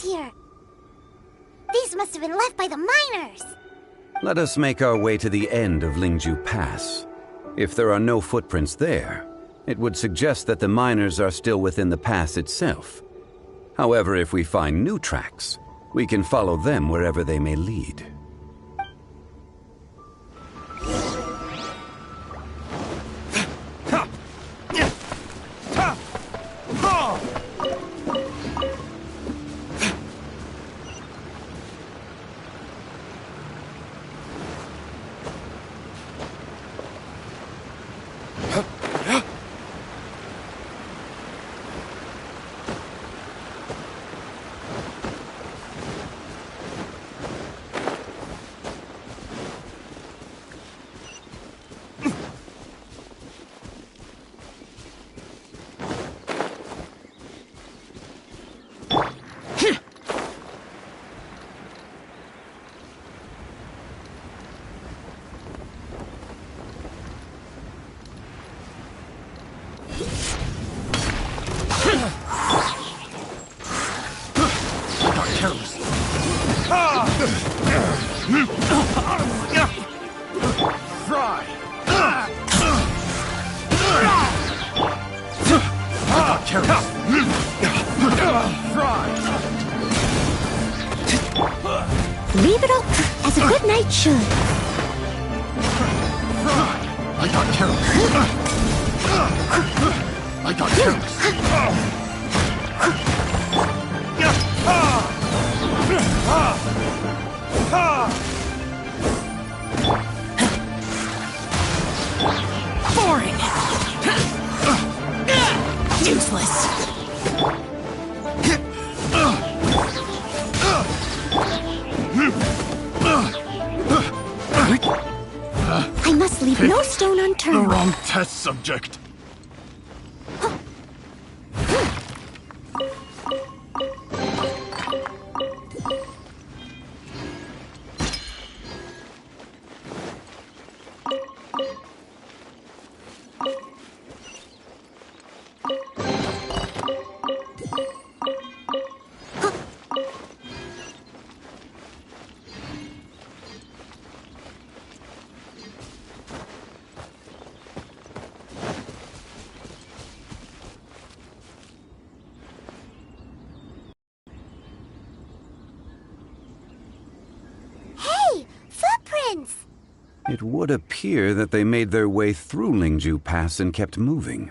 here. These must have been left by the miners. Let us make our way to the end of Lingju Pass. If there are no footprints there, it would suggest that the miners are still within the pass itself. However, if we find new tracks, we can follow them wherever they may lead. Leave it up as a good night should. I got careless. I got careless. Boring. Useless. I must leave no stone The unturned. wrong test subject. Hey, footprints! It would appear that they made their way through Lingju Pass and kept moving.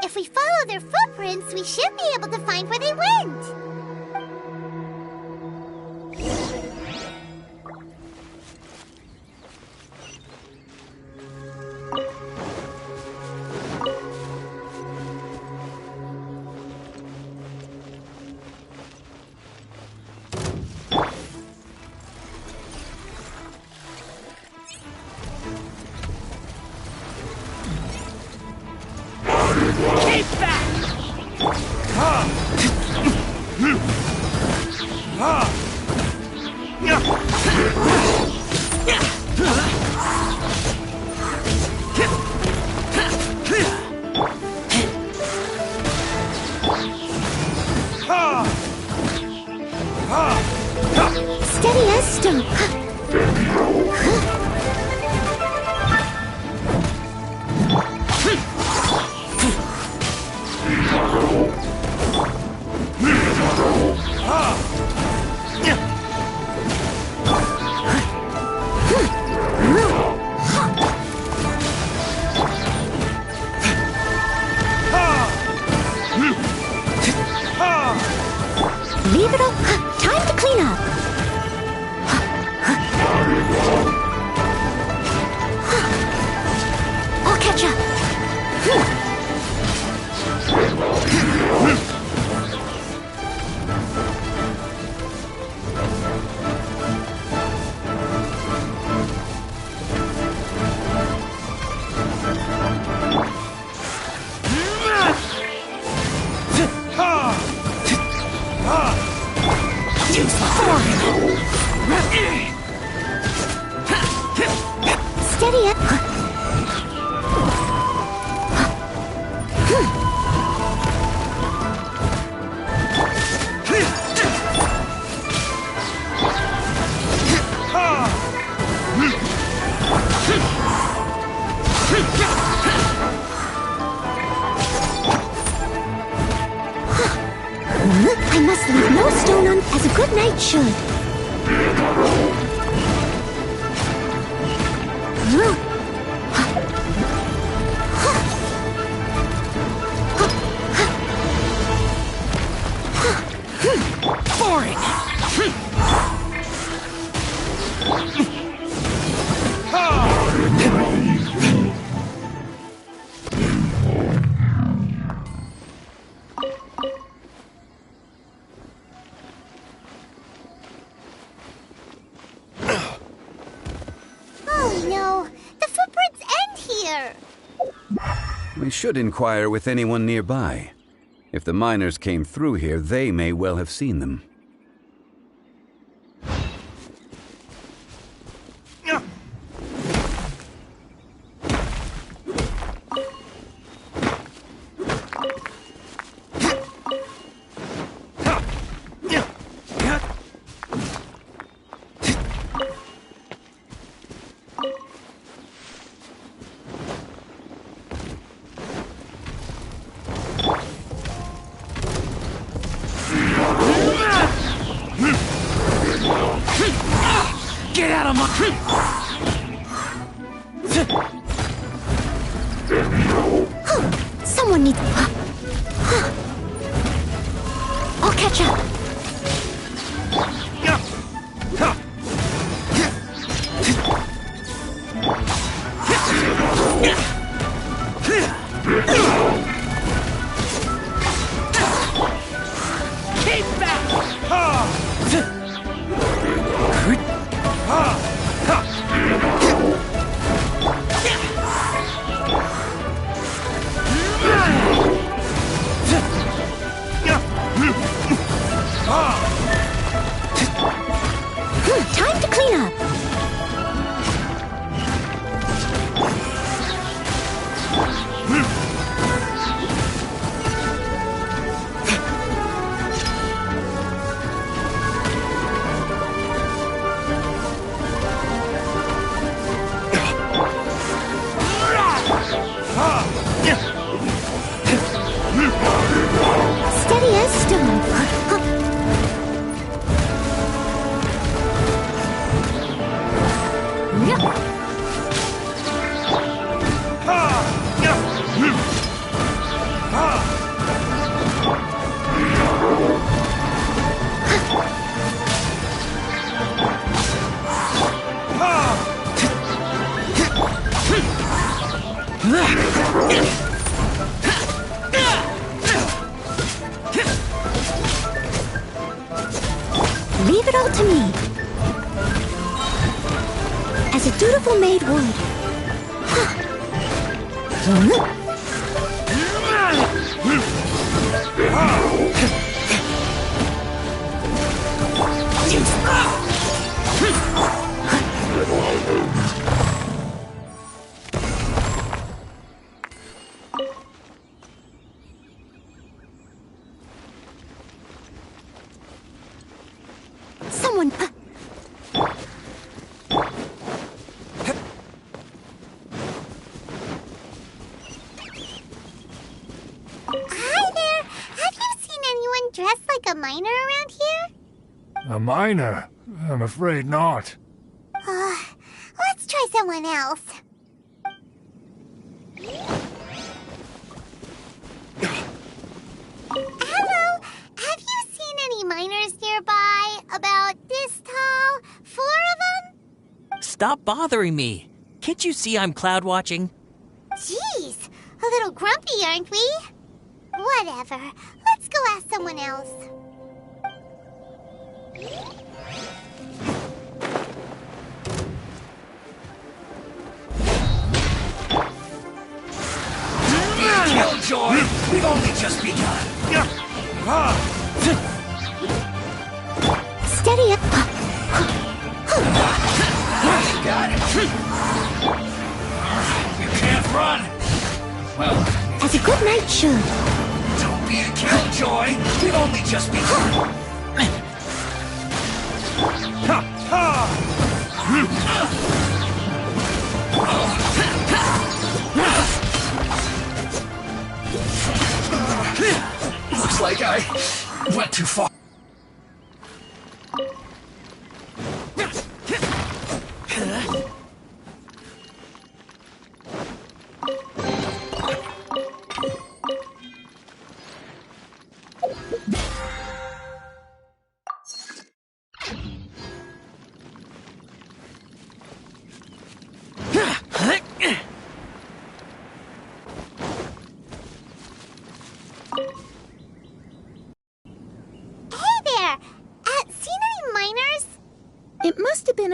If we follow their footprints, we should be able to find where they went. Keep back! Steady as stone. Leave it up. Time to clean up. I'll catch up. Steady up. good night should. Boring! Oh no, the footprints end here. We should inquire with anyone nearby. If the miners came through here, they may well have seen them. Get out of my... Someone needs... I'll catch up. Keep back! Time to clean up. Steady as stone. Leave it all to me. As a dutiful maid would. Someone... Hi there! Have you seen anyone dressed like a miner around here? A miner? I'm afraid not. Let's try someone else. Hello? Have you seen any miners nearby? About this tall? 4 of them? Stop bothering me. Can't you see I'm cloud watching? Jeez, a little grumpy, aren't we? Whatever. Let's go ask someone else. Killjoy! We've only just begun. Steady up. Got it. You can't run. Well, As a good night should. don't be a killjoy. We've only just begun. Looks like I went too far.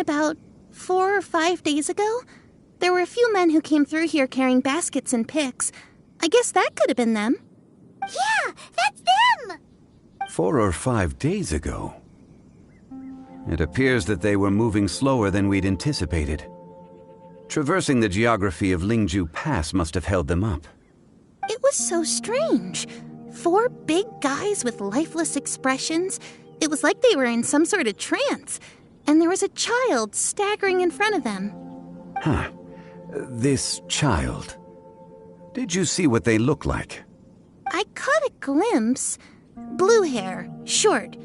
about 4 or 5 days ago? There were a few men who came through here carrying baskets and picks. I guess that could have been them. Yeah, that's them! 4 or 5 days ago. It appears that they were moving slower than we'd anticipated. Traversing the geography of Lingju Pass must have held them up. It was so strange. 4 big guys with lifeless expressions. It was like they were in some sort of trance. And there was a child staggering in front of them. Huh. This child. Did you see what they look like? I caught a glimpse. Blue hair, short.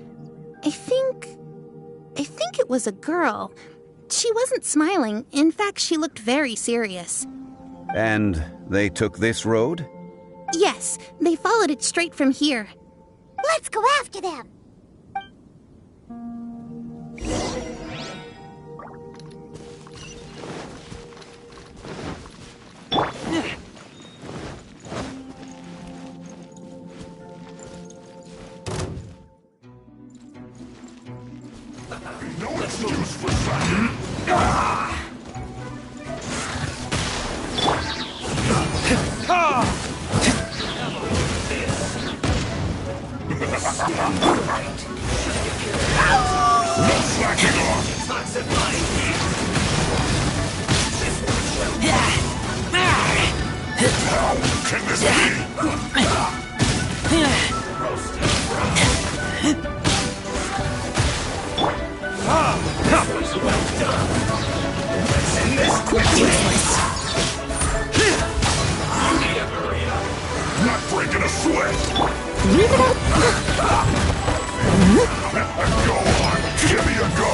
I think it was a girl. She wasn't smiling. In fact, she looked very serious. And they took this road? Yes, they followed it straight from here. Let's go after them! No excuse for that. No slacking off. How can this be? Not breaking a sweat. Leave it up. Go on, give me a go.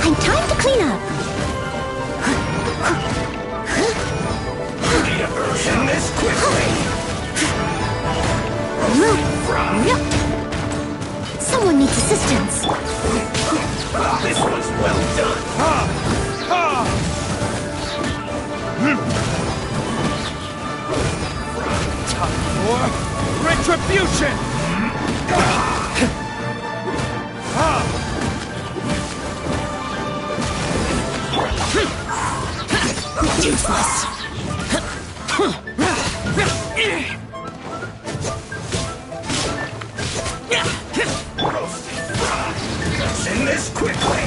I'm time to clean up. End this quickly. Someone needs assistance. This one's well done. Time for retribution! Useless. End this quickly.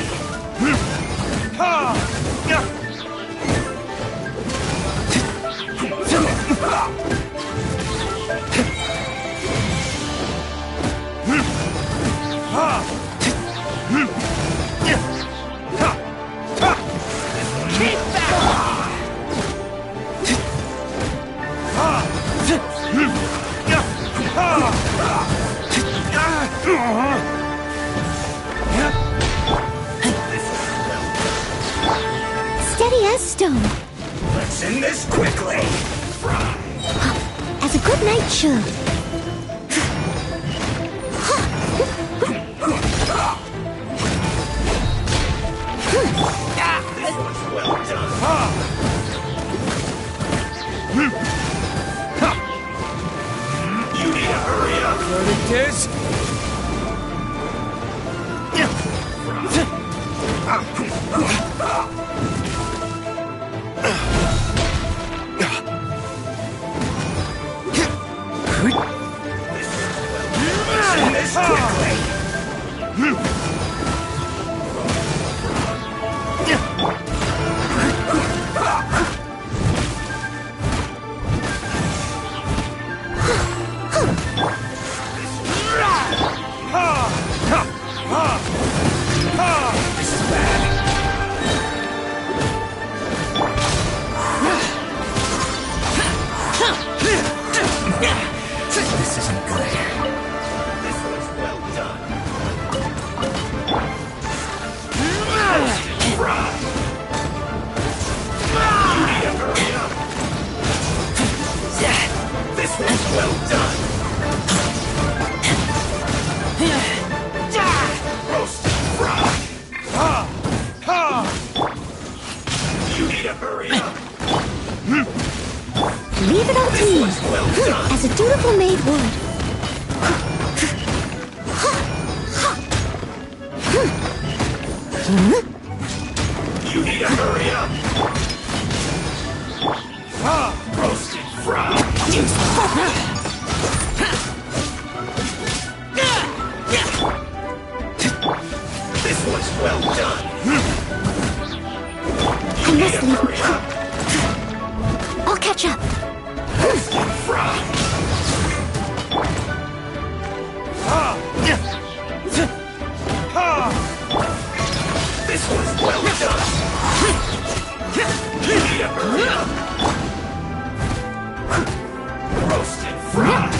Steady as stone. Let's end this quickly. As a good knight should. This one's well done. You need to hurry up. There it is. End this quickly. This is bad. This isn't good. This was well done. Right. You need to hurry up. This was well done. Roasted, fried. Leave it all to me. As a dutiful maid would. You need to hurry up! Roasted fried! This one's well done! I must leave. I'll catch up. Roasted fried! This one's well done! You need to hurry up! Roasted fried!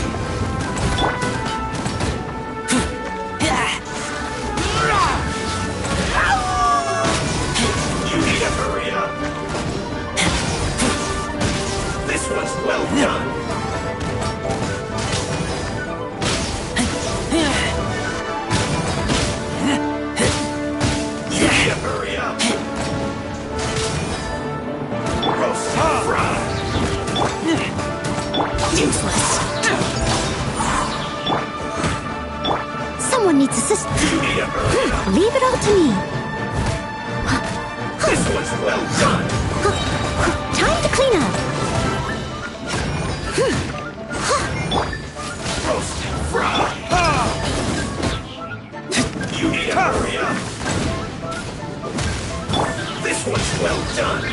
You need to hurry up! This one's well done! You need to hurry up! Roasted fried! Useless. Someone needs assistance. You need to hurry up! Leave it all to me. This one's well done! Time to clean up. Roasted fried! You need to hurry up! This one's well done!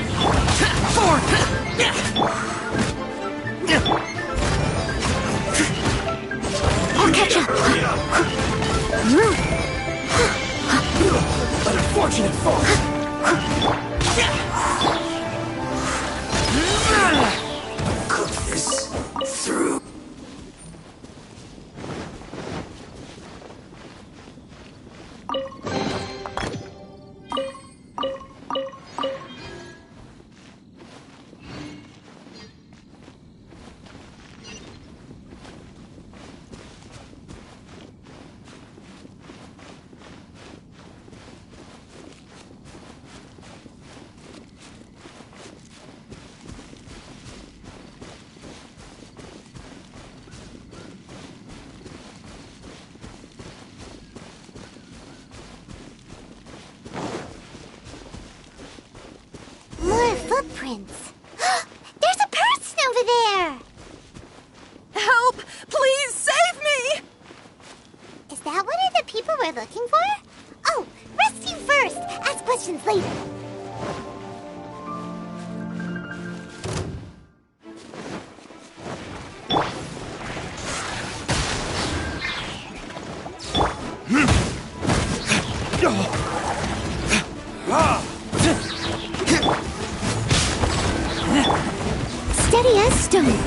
I'll catch up. Hurry up! An unfortunate fault! Cook this through. More footprints. There's a person over there. Help! Please save me! Is that one of the people we're looking for? Oh, rescue first. Ask questions later. Steady as stone.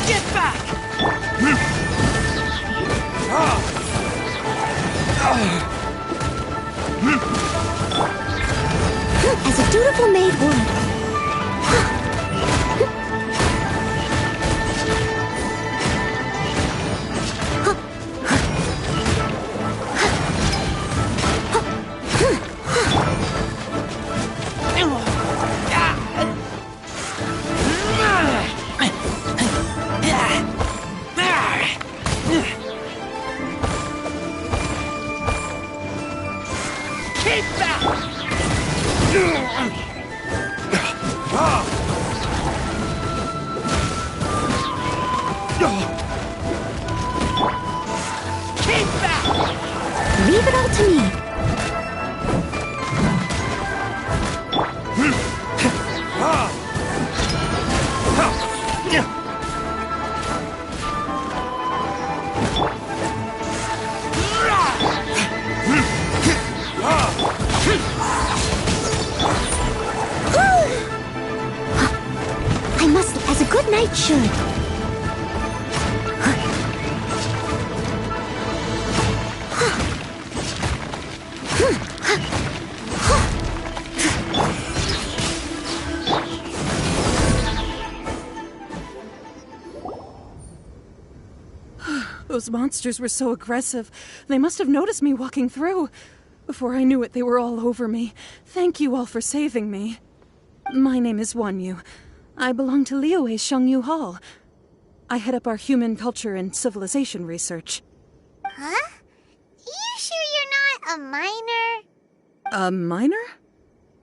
Get back! As a dutiful maid would. Keep back! Keep back! Leave it all to me. Night should. Those monsters were so aggressive. They must have noticed me walking through. Before I knew it, they were all over me. Thank you all for saving me. My name is Wanyu. I belong to Liyue's Shangyu Hall. I head up our human culture and civilization research. Huh? You sure you're not a miner? A miner?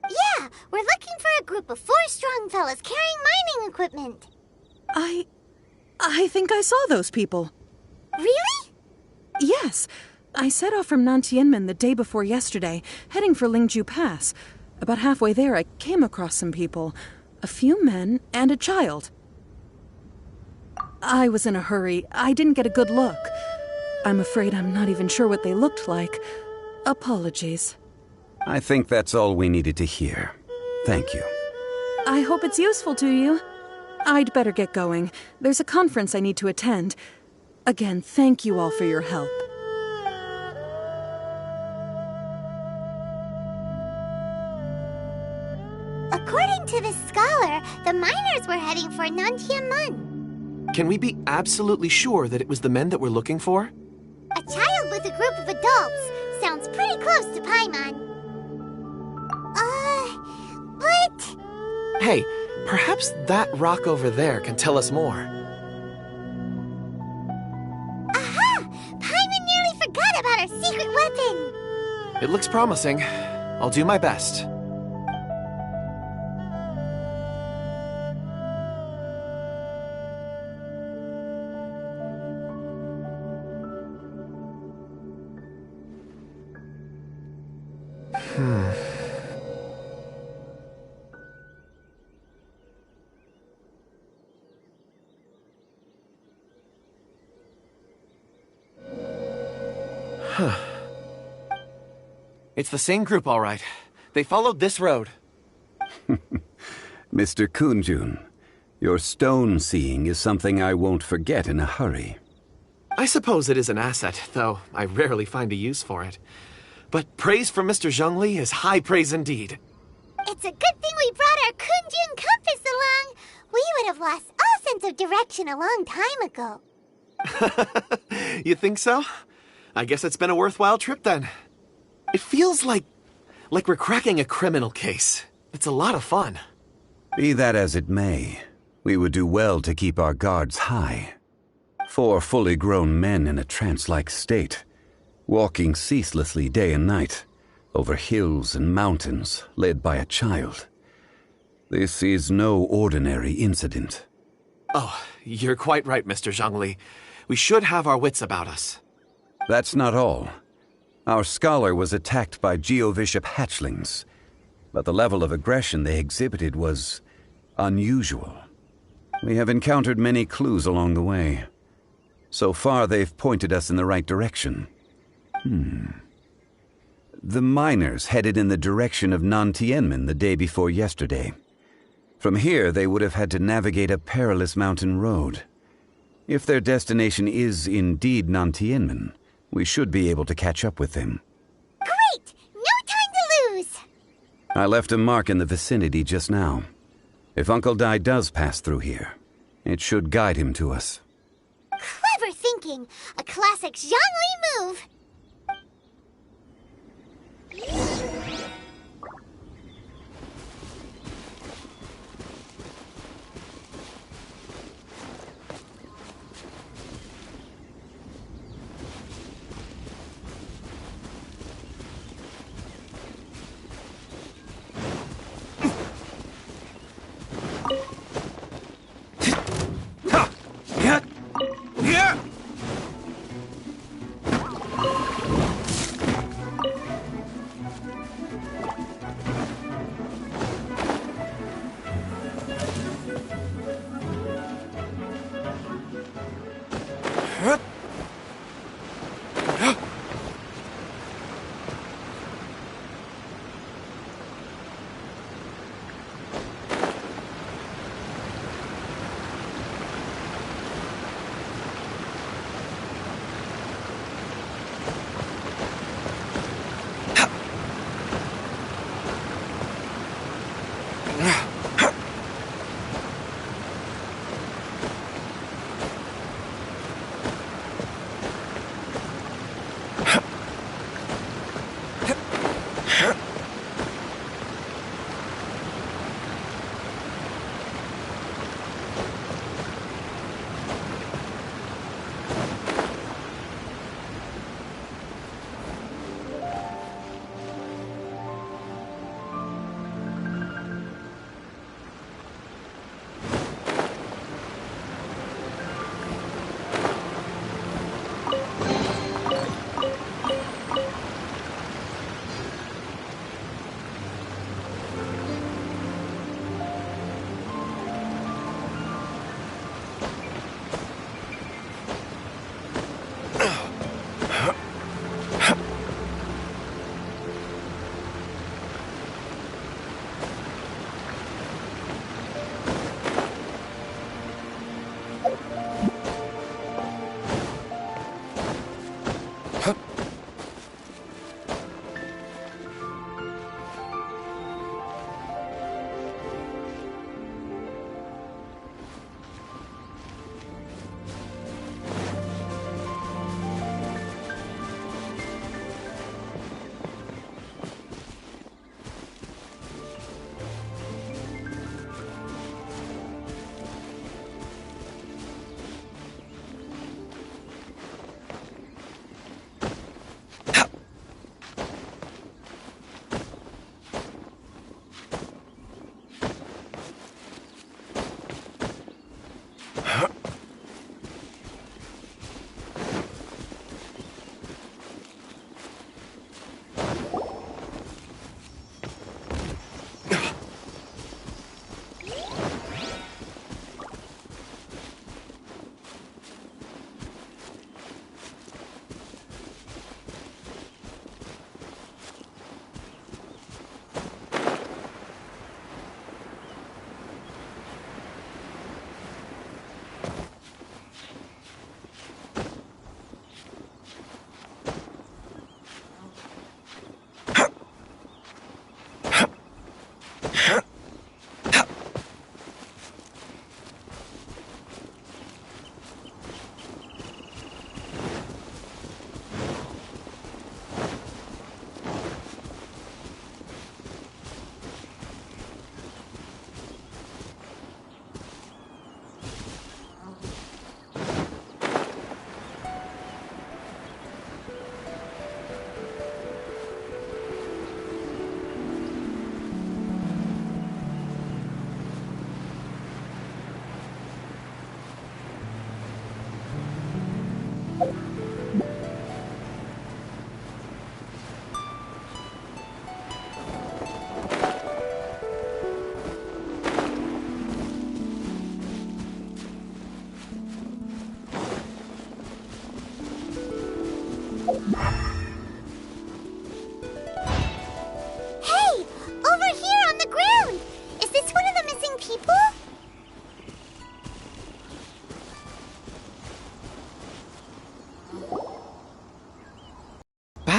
Yeah, we're looking for a group of 4 strong fellas carrying mining equipment. I think I saw those people. Really? Yes. I set off from Nantianmen the day before yesterday, heading for Lingju Pass. About halfway there, I came across some people. A few men and a child. I was in a hurry. I didn't get a good look. I'm afraid I'm not even sure what they looked like. Apologies. I think that's all we needed to hear. Thank you. I hope it's useful to you. I'd better get going. There's a conference I need to attend. Again, thank you all for your help. According to this scholar, the miners were heading for Nantianmen. Can we be absolutely sure that it was the men that we're looking for? A child with a group of adults sounds pretty close to Paimon. But... Hey, perhaps that rock over there can tell us more. Aha! Paimon nearly forgot about our secret weapon! It looks promising. I'll do my best. It's the same group, all right. They followed this road. Mr. Kunjun, your stone seeing is something I won't forget in a hurry. I suppose it is an asset, though I rarely find a use for it. But praise from Mr. Zhongli is high praise indeed. It's a good thing we brought our Kunjun compass along. We would have lost all sense of direction a long time ago. You think so? I guess it's been a worthwhile trip then. It feels like we're cracking a criminal case. It's a lot of fun. Be that as it may, we would do well to keep our guards high. 4 fully grown men in a trance-like state, walking ceaselessly day and night, over hills and mountains, led by a child. This is no ordinary incident. Oh, you're quite right, Mr. Zhongli. We should have our wits about us. That's not all. Our scholar was attacked by Geovishap hatchlings, but the level of aggression they exhibited was unusual. We have encountered many clues along the way. So far, they've pointed us in the right direction. The miners headed in the direction of Nantianmen the day before yesterday. From here, they would have had to navigate a perilous mountain road. If their destination is indeed Nantianmen, we should be able to catch up with them. Great! No time to lose! I left a mark in the vicinity just now. If Uncle Dai does pass through here, it should guide him to us. Clever thinking! A classic Zhongli move!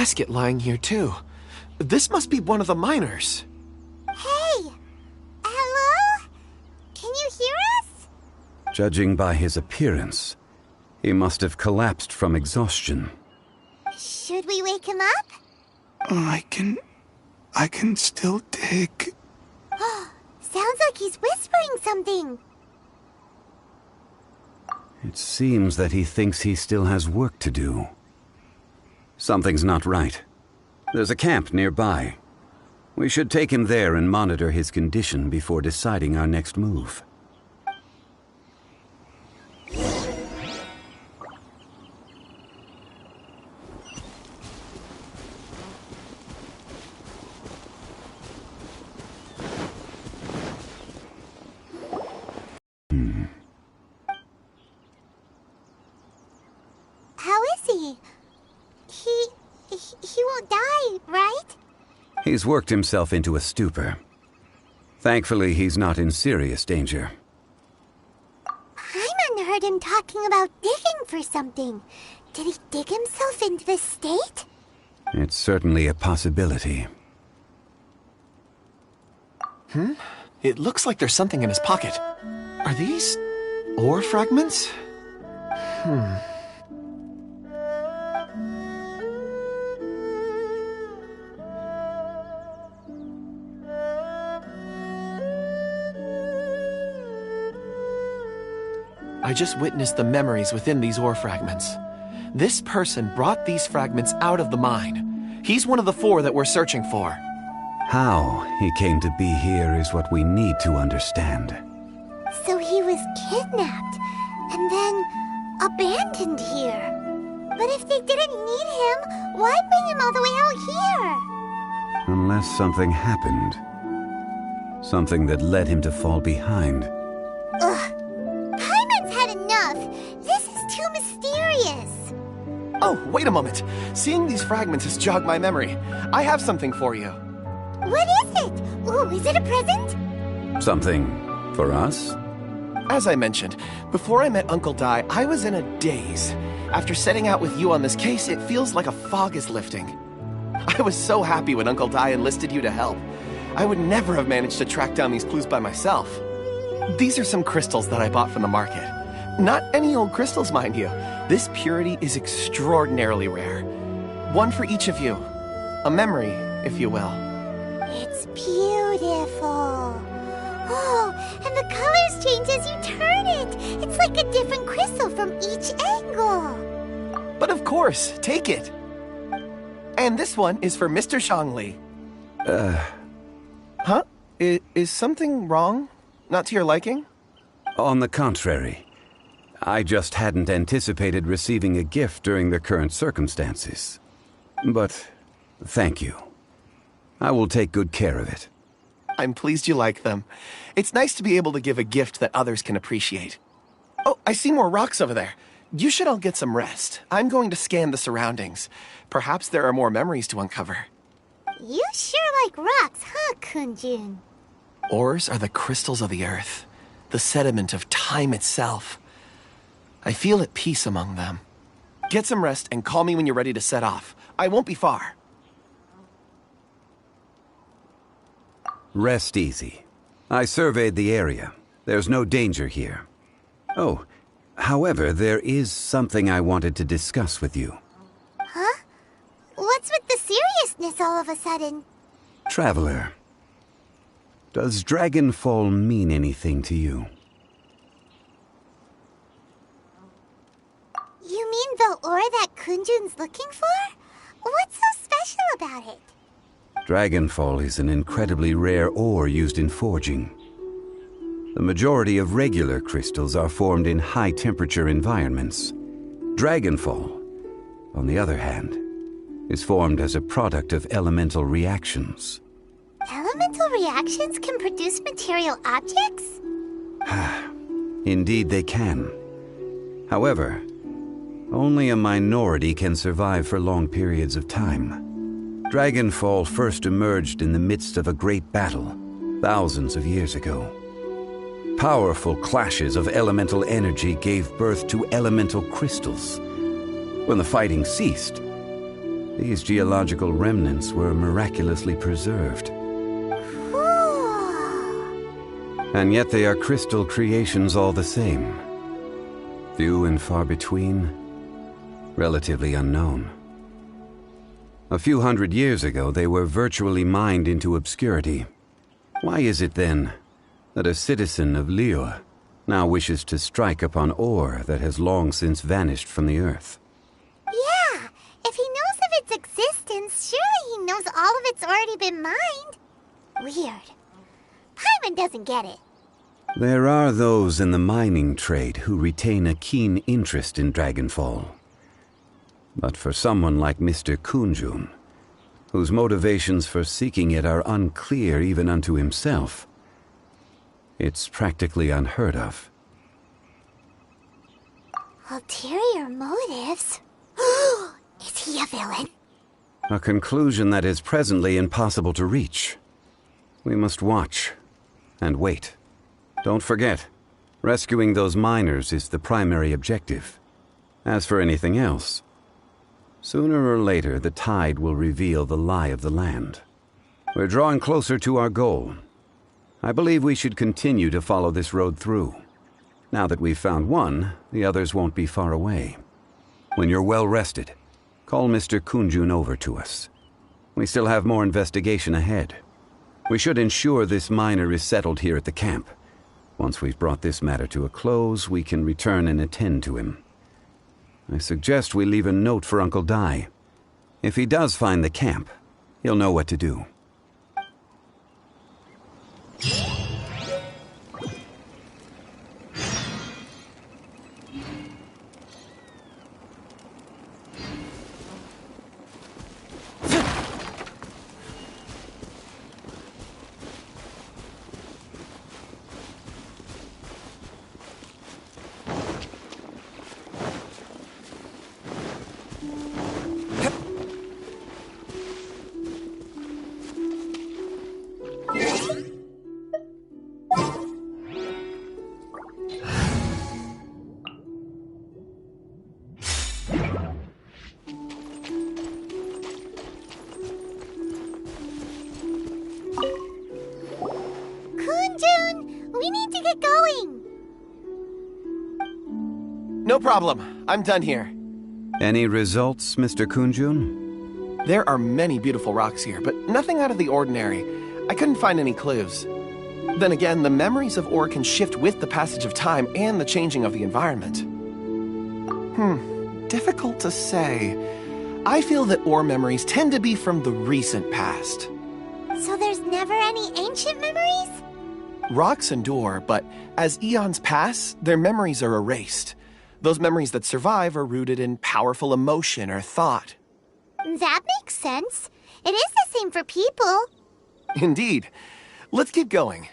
basket lying here, too. This must be one of the miners. Hey! Hello? Can you hear us? Judging by his appearance, he must have collapsed from exhaustion. Should we wake him up? I can still dig. Sounds like he's whispering something. It seems that he thinks he still has work to do. Something's not right. There's a camp nearby. We should take him there and monitor his condition before deciding our next move. How is he? He won't die, right? He's worked himself into a stupor. Thankfully, he's not in serious danger. Paimon heard him talking about digging for something. Did he dig himself into this state? It's certainly a possibility. It looks like there's something in his pocket. Are these ore fragments? I just witnessed the memories within these ore fragments. This person brought these fragments out of the mine. He's one of the 4 that we're searching for. How he came to be here is what we need to understand. So he was kidnapped and then abandoned here. But if they didn't need him, why bring him all the way out here? Unless something happened. Something that led him to fall behind. Ugh. Paimon's had enough. This is too mysterious. Oh, wait a moment. Seeing these fragments has jogged my memory. I have something for you. What is it? Ooh, is it a present? Something for us? As I mentioned, before I met Uncle Dai, I was in a daze. After setting out with you on this case, it feels like a fog is lifting. I was so happy when Uncle Dai enlisted you to help. I would never have managed to track down these clues by myself. These are some crystals that I bought from the market. Not any old crystals, mind you. This purity is extraordinarily rare. One for each of you. A memory, if you will. It's beautiful. Oh, and the colors change as you turn it. It's like a different crystal from each angle. But of course, take it. And this one is for Mr. Shangli. Huh? Is something wrong? Not to your liking? On the contrary, I just hadn't anticipated receiving a gift during the current circumstances. But thank you. I will take good care of it. I'm pleased you like them. It's nice to be able to give a gift that others can appreciate. Oh, I see more rocks over there. You should all get some rest. I'm going to scan the surroundings. Perhaps there are more memories to uncover. You sure like rocks, huh, Kunjun? Ores are the crystals of the earth, the sediment of time itself. I feel at peace among them. Get some rest and call me when you're ready to set off. I won't be far. Rest easy. I surveyed the area. There's no danger here. Oh, however, there is something I wanted to discuss with you. Huh? What's with the seriousness all of a sudden? Traveler, does Dragonfall mean anything to you? You mean the ore that Kunjun's looking for? What's so special about it? Dragonfall is an incredibly rare ore used in forging. The majority of regular crystals are formed in high-temperature environments. Dragonfall, on the other hand, is formed as a product of elemental reactions. Elemental reactions can produce material objects? Indeed they can. However, only a minority can survive for long periods of time. Dragonfall first emerged in the midst of a great battle, thousands of years ago. Powerful clashes of elemental energy gave birth to elemental crystals. When the fighting ceased, these geological remnants were miraculously preserved. And yet they are crystal creations all the same. Few and far between, relatively unknown. A few hundred years ago, they were virtually mined into obscurity. Why is it then that a citizen of Liyue now wishes to strike upon ore that has long since vanished from the earth? Yeah, if he knows of its existence, surely he knows all of it's already been mined. Weird. Paimon doesn't get it. There are those in the mining trade who retain a keen interest in Dragonfall. But for someone like Mr. Kunjun, whose motivations for seeking it are unclear even unto himself, it's practically unheard of. Ulterior motives? Is he a villain? A conclusion that is presently impossible to reach. We must watch and wait. Don't forget, rescuing those miners is the primary objective. As for anything else, sooner or later the tide will reveal the lie of the land. We're drawing closer to our goal. I believe we should continue to follow this road through. Now that we've found one, the others won't be far away. When you're well rested, call Mr. Kunjun over to us. We still have more investigation ahead. We should ensure this miner is settled here at the camp. Once we've brought this matter to a close, we can return and attend to him. I suggest we leave a note for Uncle Dai. If he does find the camp, he'll know what to do. get going. No problem. I'm done here. Any results, Mr. Kunjun? There are many beautiful rocks here, but nothing out of the ordinary. I couldn't find any clues. Then again, the memories of ore can shift with the passage of time and the changing of the environment. Difficult to say. I feel that ore memories tend to be from the recent past. So there's never any ancient memories? Rocks endure, but as eons pass, their memories are erased. Those memories that survive are rooted in powerful emotion or thought. That makes sense. It is the same for people. Indeed. Let's keep going.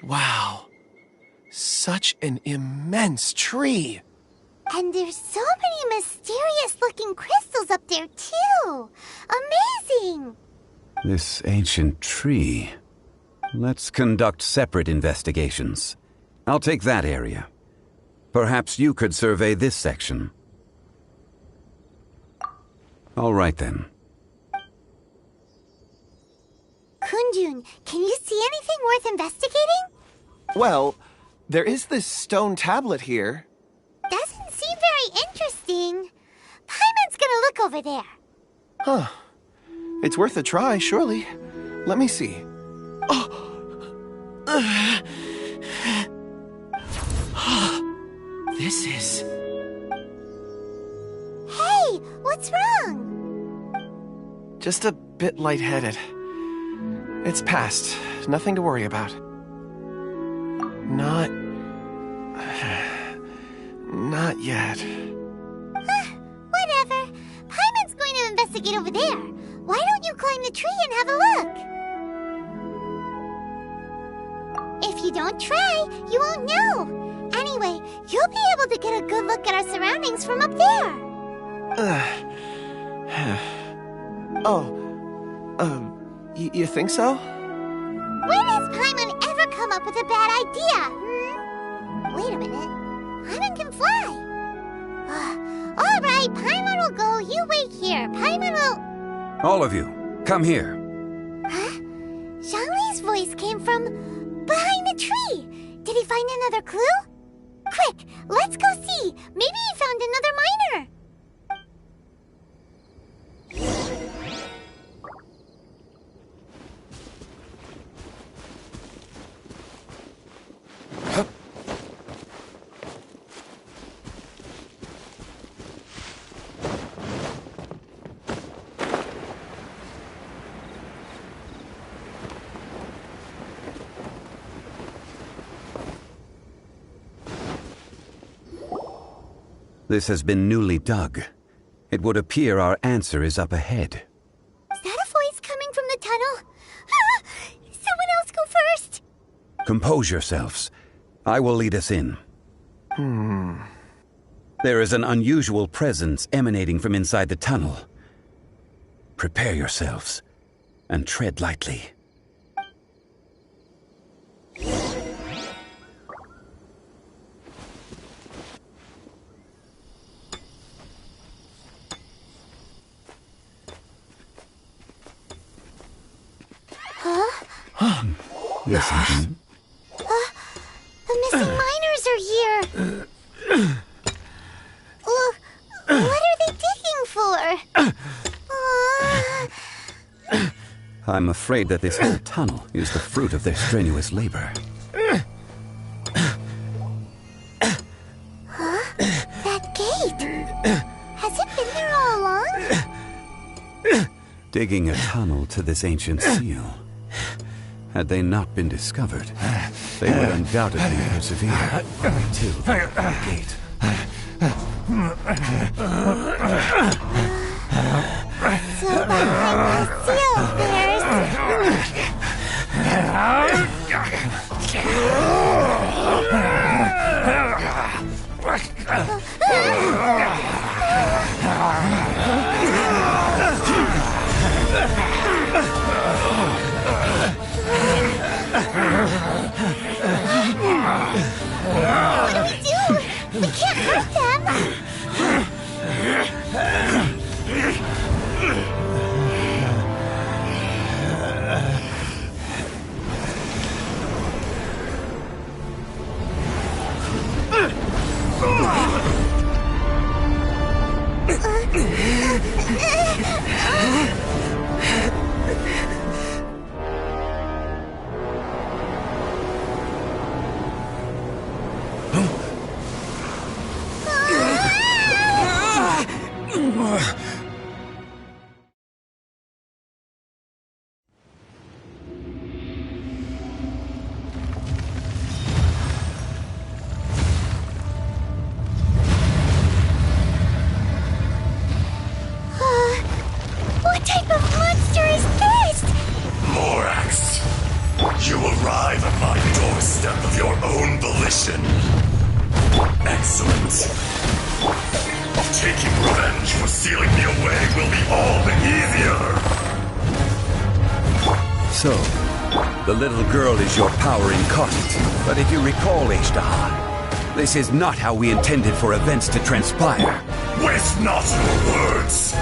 Wow. Such an immense tree. And there's so many mysterious-looking crystals up there, too. Amazing! This ancient tree. Let's conduct separate investigations. I'll take that area. Perhaps you could survey this section. All right, then. Kunjun, can you see anything worth investigating? Well, there is this stone tablet here. Doesn't seem very interesting. Paimon's gonna look over there. Huh. It's worth a try, surely. Let me see. This is... Hey, what's wrong? just a bit lightheaded. It's past. Nothing to worry about. Not yet. Whatever. Paimon's going to investigate over there. Why don't you climb the tree and have a look? If you don't try, you won't know. Anyway, you'll be able to get a good look at our surroundings from up there. You think so? When has Paimon ever come up with a bad idea? Wait a minute. Paimon can fly. All right, Paimon will go. You wait here. Paimon will... All of you, come here. Huh? Zhongli's voice came from behind the tree. Did he find another clue? Quick, let's go see. Maybe he found another miner. This has been newly dug. It would appear our answer is up ahead. Is that a voice coming from the tunnel? Someone else go first. Compose yourselves. I will lead us in. There is an unusual presence emanating from inside the tunnel. Prepare yourselves and tread lightly. Listen. The missing miners are here. What are they digging I'm afraid that this whole tunnel is the fruit of their strenuous labor. That gate! Has it been there all along? Digging a tunnel to this ancient seal. Had they not been discovered, they would undoubtedly persevere until they opened the gate. So behind the seal there's... What do we do? We can't hurt them! What type of monster is this? Morax, you arrive at my doorstep of your own volition. Excellent. Taking revenge for sealing me away will be all the easier. So, the little girl is your power incarnate. But if you recall, Ashtar, this is not how we intended for events to transpire. Waste not your words.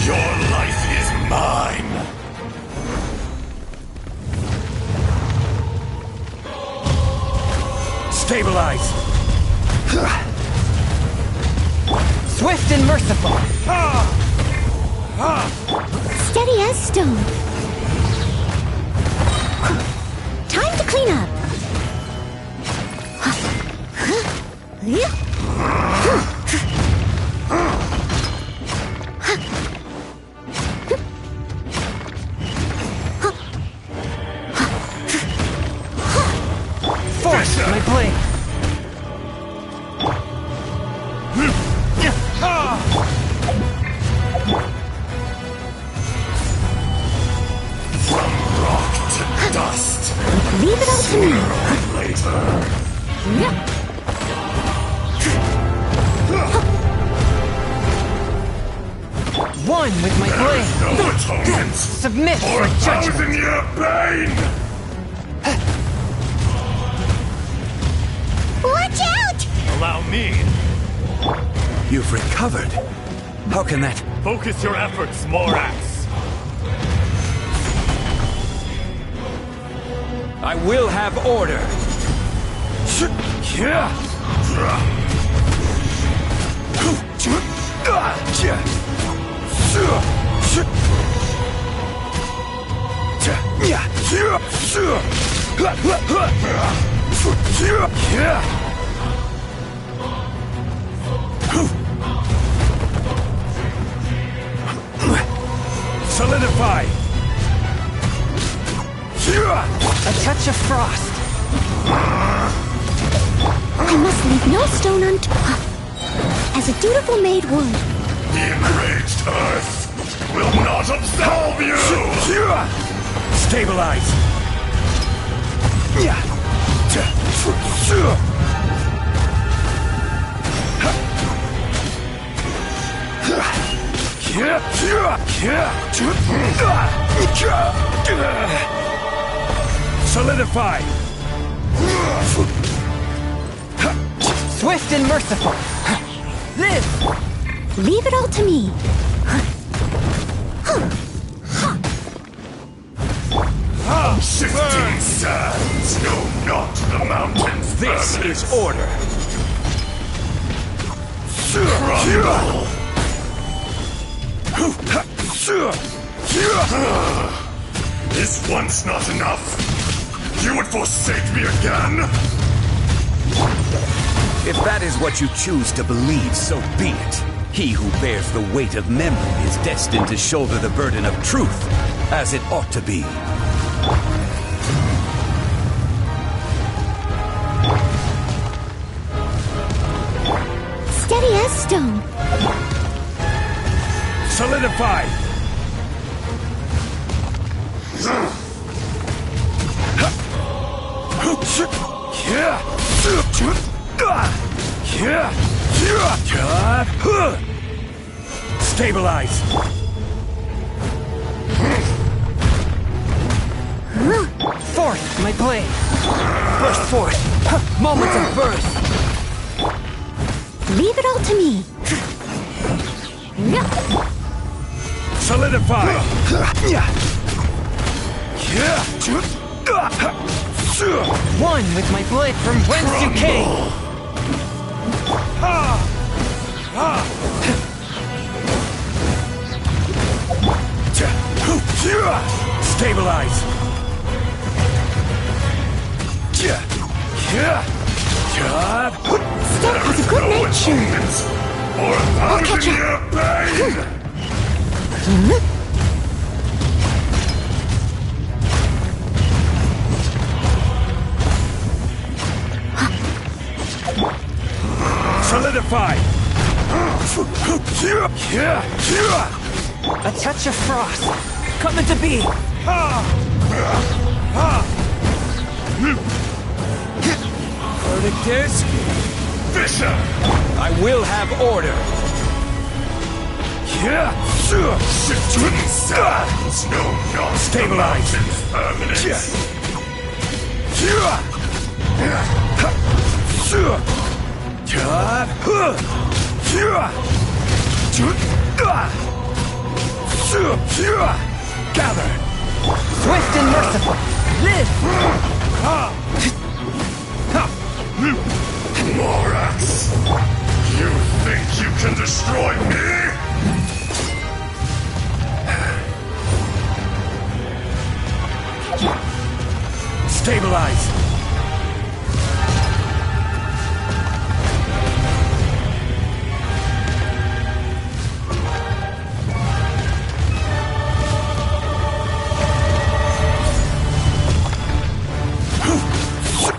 Your life is mine. Stabilize! Swift and merciful. Steady as stone. Time to clean up. Force my blade. From rock to dust. Leave it all to me. Later. One with my blade. No atonement. Submit For for judgment. 1,000-year pain. Watch out! Allow me. You've recovered. How can that... Focus your efforts, Morax. I will have order. Solidify. A touch of frost. I must leave no stone unturned. As a dutiful maid would. The enraged earth will not absolve you! Stabilize. Solidify. Swift and merciful. Live. Leave it all to me. Shifting sands know not the mountain's This vermin. is order. Rumble. Is once not enough? You would forsake me again? If that is what you choose to believe, so be it. He who bears the weight of memory is destined to shoulder the burden of truth, as it ought to be. Steady as stone. Solidify! Stabilize! Forth, my blade! Burst forth! Moment of birth! Leave it all to me. Solidify! One with my blade from whence you came! Stabilize! Step has a good nature. Or a thousand-year pain! Solidify! A touch of frost! Coming to be! Verdict is, Fisher! I will have order. Shifting sands! No nonsense! Stabilize. Permanence! Gather! Swift and merciful! Live! Morax! You think you can destroy me? Stabilize!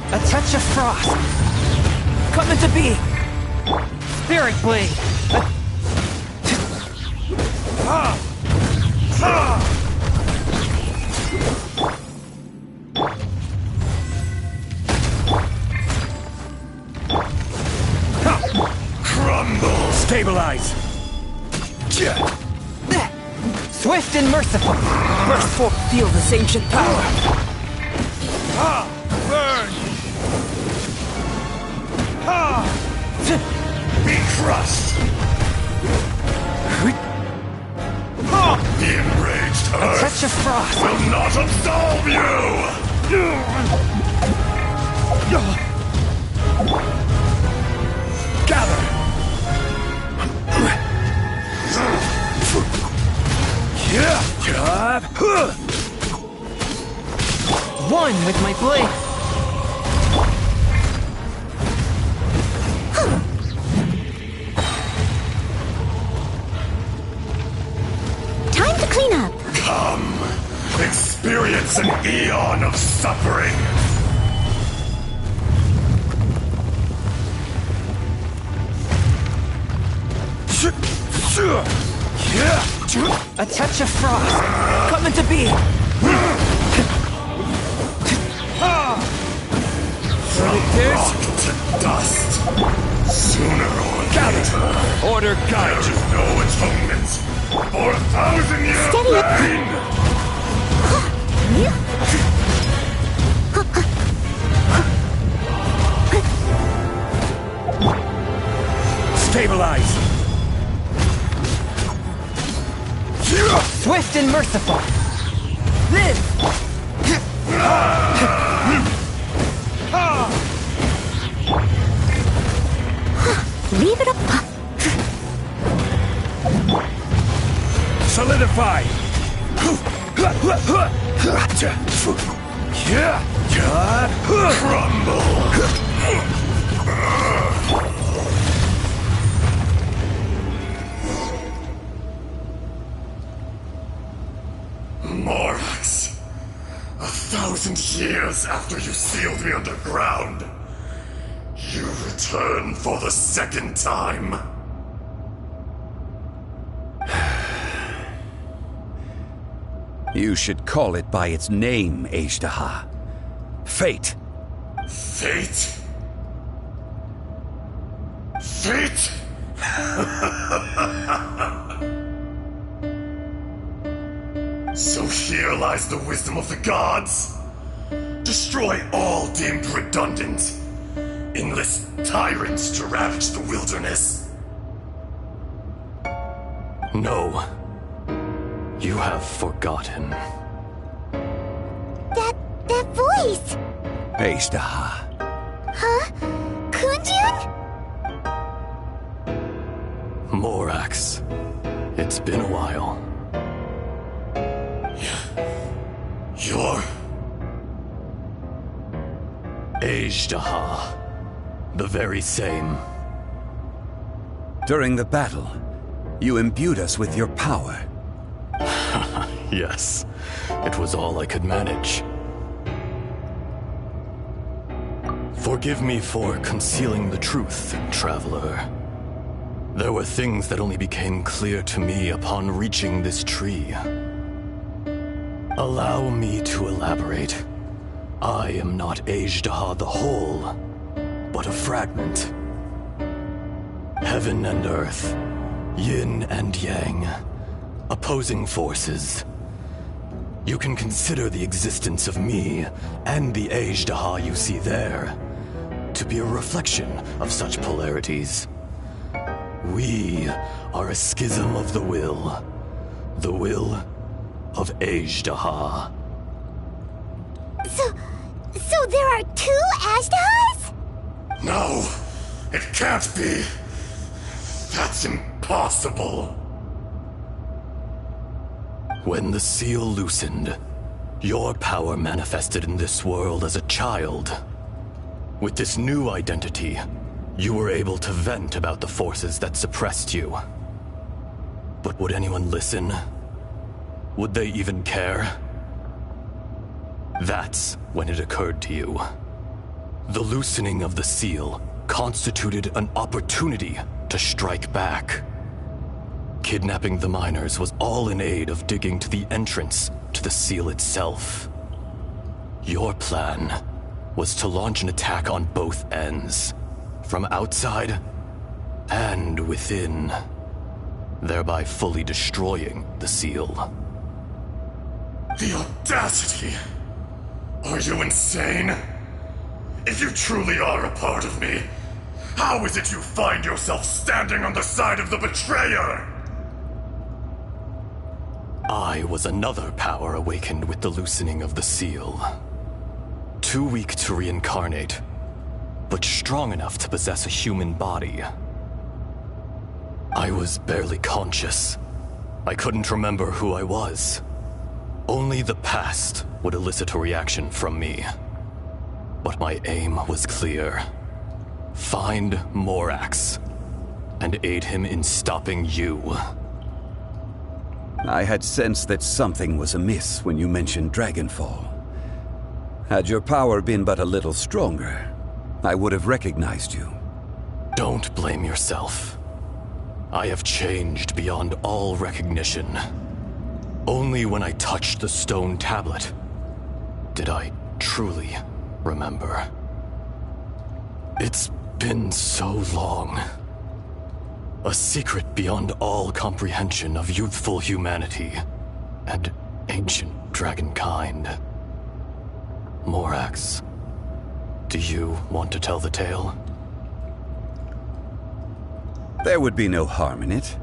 A touch of frost! Coming to be! Spirit blade! Crumble! Stabilize! Swift and merciful! Burst forth, feel this ancient power! Burn! Be crushed! The enraged A earth touch of frost! will not absolve you! Gather! One with my blade! Time to clean up. Come, experience an eon of suffering! A touch of frost! Coming to be! Rock to dust! Sooner or later, Order guide there you! is no atonement for 1,000-year Steady it. pain! Stabilize! Swift and merciful! Live! Leave it up. Solidify! Morax, 1,000 years after you sealed me underground, you return for the second time. You should call it by its name, Ajdaha. Fate. Fate? Fate? So here lies the wisdom of the gods. Destroy all deemed redundant. Enlist tyrants to ravage the wilderness. No. You have forgotten. That voice! Ajdaha. Huh? Kunjun? Morax. It's been a while. You're... Ajdaha. The very same. During the battle, you imbued us with your power. Yes. It was all I could manage. Forgive me for concealing the truth, Traveler. There were things that only became clear to me upon reaching this tree. Allow me to elaborate. I am not Ajdaha the whole, but a fragment. Heaven and earth, yin and yang, opposing forces. You can consider the existence of me and the Ajdaha you see there to be a reflection of such polarities. We are a schism of the will of Ajdaha. So there are two Ajdahas? No, it can't be. That's impossible. When the seal loosened, your power manifested in this world as a child. With this new identity, you were able to vent about the forces that suppressed you. But would anyone listen? Would they even care? That's when it occurred to you. The loosening of the seal constituted an opportunity to strike back. Kidnapping the miners was all in aid of digging to the entrance to the seal itself. Your plan was to launch an attack on both ends, from outside and within, thereby fully destroying the seal. The audacity! Are you insane? If you truly are a part of me, how is it you find yourself standing on the side of the betrayer? I was another power awakened with the loosening of the seal. Too weak to reincarnate, but strong enough to possess a human body. I was barely conscious. I couldn't remember who I was. Only the past would elicit a reaction from me. But my aim was clear. Find Morax, and aid him in stopping you. I had sensed that something was amiss when you mentioned Dragonfall. Had your power been but a little stronger, I would have recognized you. Don't blame yourself. I have changed beyond all recognition. Only when I touched the stone tablet did I truly remember. It's been so long. A secret beyond all comprehension of youthful humanity and ancient dragonkind. Morax, do you want to tell the tale? There would be no harm in it.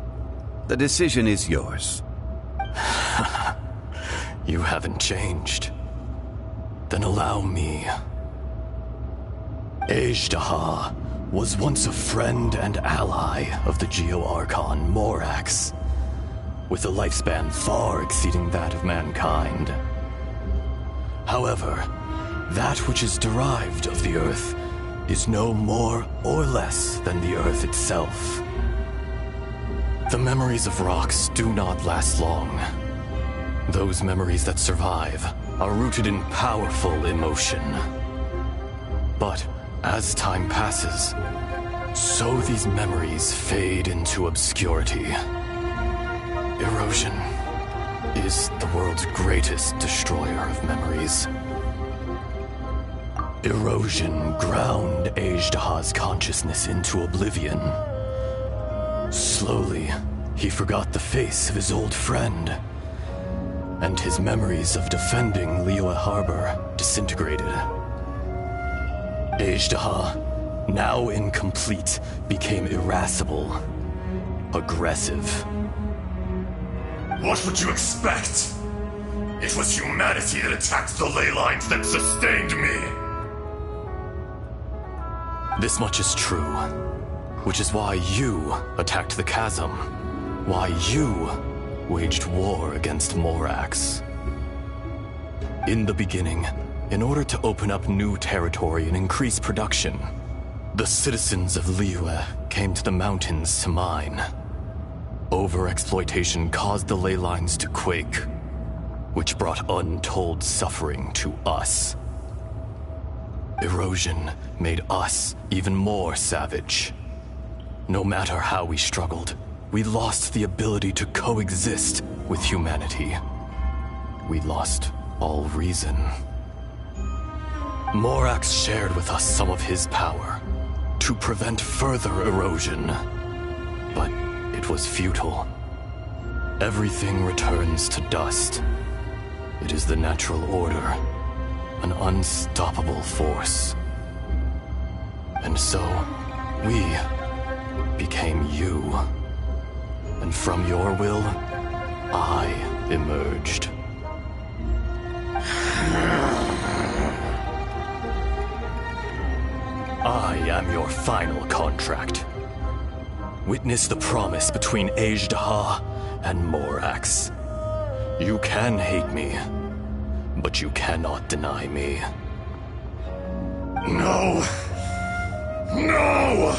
The decision is yours. You haven't changed. Then allow me. Ajdaha was once a friend and ally of the Geo-Archon Morax, with a lifespan far exceeding that of mankind. However, that which is derived of the Earth is no more or less than the Earth itself. The memories of rocks do not last long. Those memories that survive are rooted in powerful emotion. But as time passes, so these memories fade into obscurity. Erosion is the world's greatest destroyer of memories. Erosion ground Ajdaha's consciousness into oblivion. Slowly, he forgot the face of his old friend, and his memories of defending Liyue Harbor disintegrated. Ajdaha, now incomplete, became irascible, aggressive. What would you expect? It was humanity that attacked the ley lines that sustained me. This much is true, which is why you attacked the chasm, why you waged war against Morax. In the beginning, in order to open up new territory and increase production, the citizens of Liyue came to the mountains to mine. Overexploitation caused the ley lines to quake, which brought untold suffering to us. Erosion made us even more savage. No matter how we struggled, we lost the ability to coexist with humanity. We lost all reason. Morax shared with us some of his power to prevent further erosion, but it was futile. Everything returns to dust. It is the natural order, an unstoppable force. And so, we became you. And from your will, I emerged. I am your final contract. Witness the promise between Ajdaha and Morax. You can hate me, but you cannot deny me. No! No!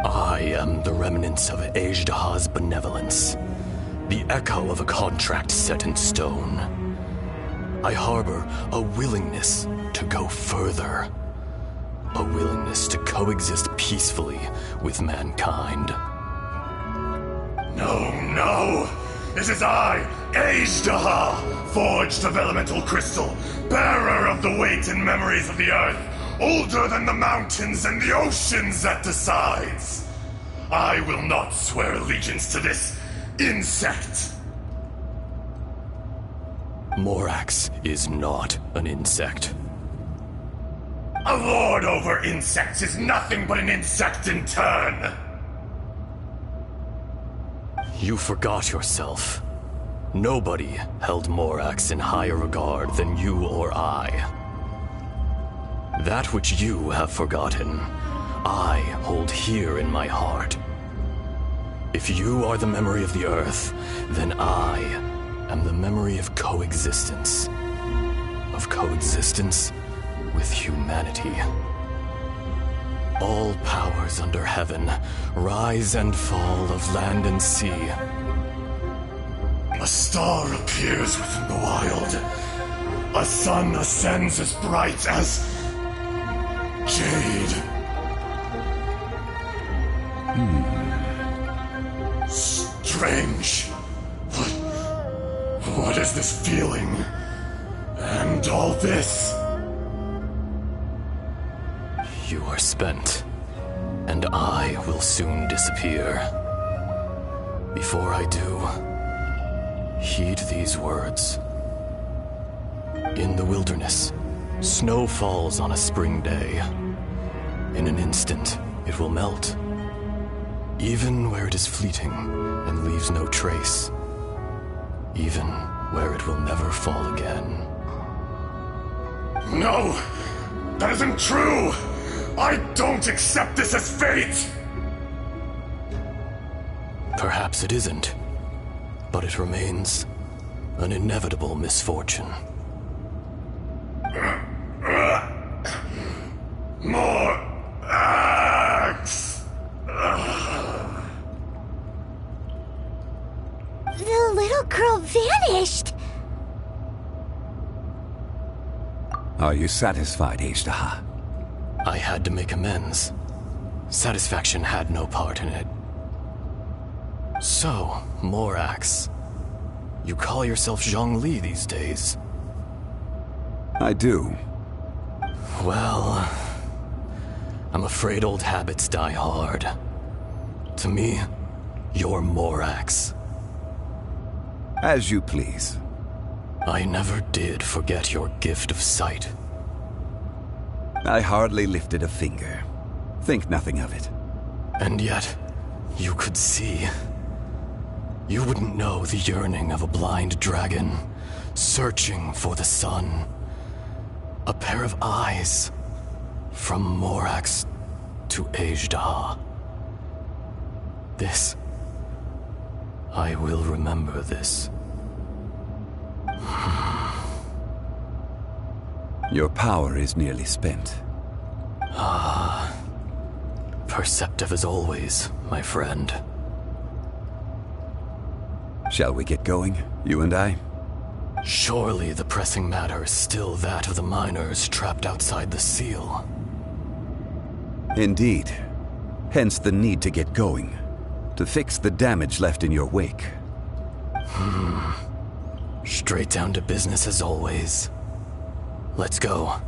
I am the remnants of Ajdaha's benevolence, the echo of a contract set in stone. I harbor a willingness to go further, a willingness to coexist peacefully with mankind. No, no! It is I, Ajdaha, forged of elemental crystal, bearer of the weight and memories of the earth, older than the mountains and the oceans that decides. I will not swear allegiance to this insect. Morax is not an insect. A lord over insects is nothing but an insect in turn. You forgot yourself. Nobody held Morax in higher regard than you or I. That which you have forgotten, I hold here in my heart. If you are the memory of the Earth, then I am the memory of coexistence. Of coexistence with humanity. All powers under heaven, rise and fall of land and sea. A star appears within the wild. A sun ascends as bright as jade. Strange. What is this feeling? And all this? You are spent, and I will soon disappear. Before I do, heed these words. In the wilderness, snow falls on a spring day. In an instant, it will melt. Even where it is fleeting and leaves no trace. Even where it will never fall again. No! That isn't true! I don't accept this as fate! Perhaps it isn't, but it remains An inevitable misfortune. More axe! The little girl vanished! Are you satisfied, Ishtaha? I had to make amends. Satisfaction had no part in it. So, Morax. You call yourself Zhongli these days? I do. Well, I'm afraid old habits die hard. To me, you're Morax. As you please. I never did forget your gift of sight. I hardly lifted a finger. Think nothing of it. And yet, you could see. You wouldn't know the yearning of a blind dragon, searching for the sun. A pair of eyes, from Morax to Ejdah. This... I will remember this. Your power is nearly spent. Perceptive as always, my friend. Shall we get going, you and I? Surely the pressing matter is still that of the miners trapped outside the seal. Indeed. Hence the need to get going. To fix the damage left in your wake. Straight down to business as always. Let's go.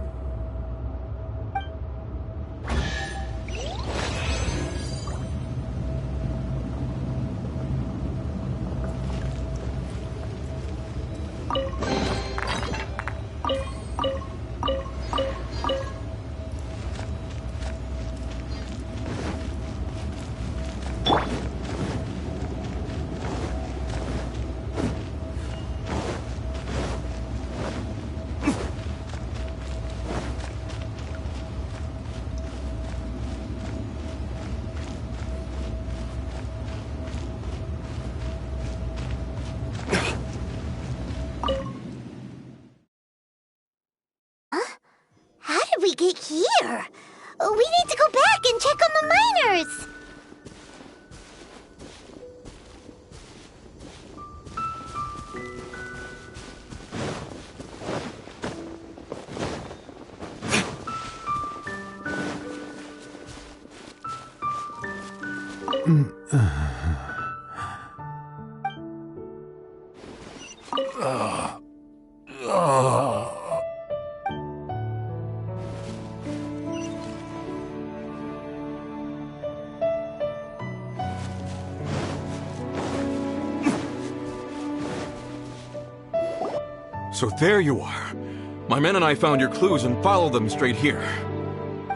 How did we get here? We need to go back and check on the miners! So there you are. My men and I found your clues and followed them straight here.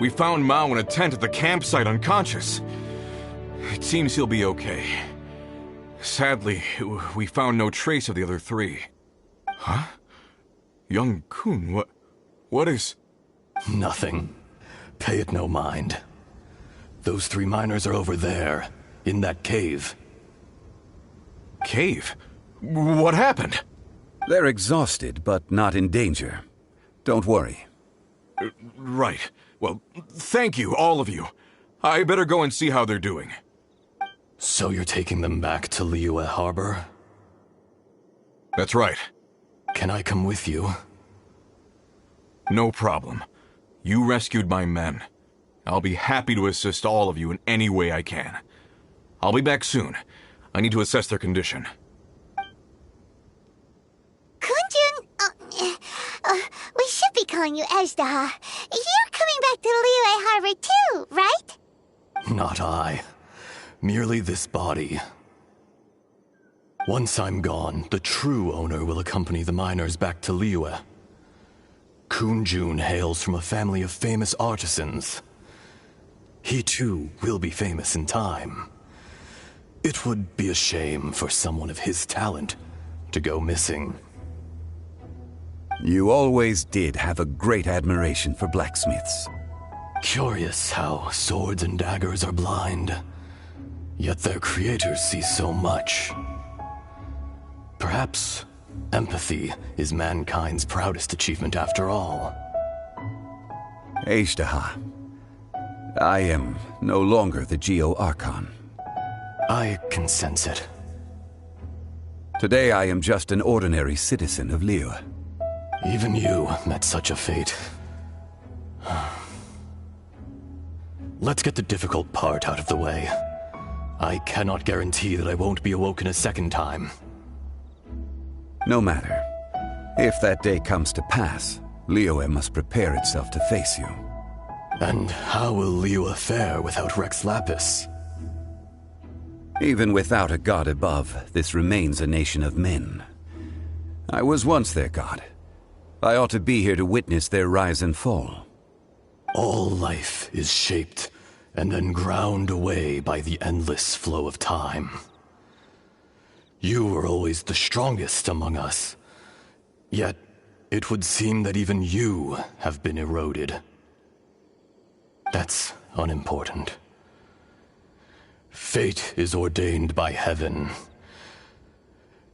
We found Mao in a tent at the campsite unconscious. It seems he'll be okay. Sadly, we found no trace of the other three. Huh? Young Kun, what is... Nothing. Pay it no mind. Those three miners are over there, in that cave. Cave? What happened? They're exhausted, but not in danger. Don't worry. Right. Well, thank you, all of you. I better go and see how they're doing. So you're taking them back to Liyue Harbor? That's right. Can I come with you? No problem. You rescued my men. I'll be happy to assist all of you in any way I can. I'll be back soon. I need to assess their condition. Kunjun, we should be calling you Ejdah. You're coming back to Liyue Harbor too, right? Not I. Merely this body. Once I'm gone, the true owner will accompany the miners back to Liyue. Kunjun hails from a family of famous artisans. He too will be famous in time. It would be a shame for someone of his talent to go missing. You always did have a great admiration for blacksmiths. Curious how swords and daggers are blind, yet their creators see so much. Perhaps Empathy is mankind's proudest achievement after all. Ashtaha, I am no longer the Geo-Archon. I can sense it. Today I am just an ordinary citizen of Liyue. Even you met such a fate. Let's get the difficult part out of the way. I cannot guarantee that I won't be awoken a second time. No matter. If that day comes to pass, Liyue must prepare itself to face you. And how will Liyue fare without Rex Lapis? Even without a god above, this remains a nation of men. I was once their god. I ought to be here to witness their rise and fall. All life is shaped and then ground away by the endless flow of time. You were always the strongest among us. Yet, it would seem that even you have been eroded. That's unimportant. Fate is ordained by heaven.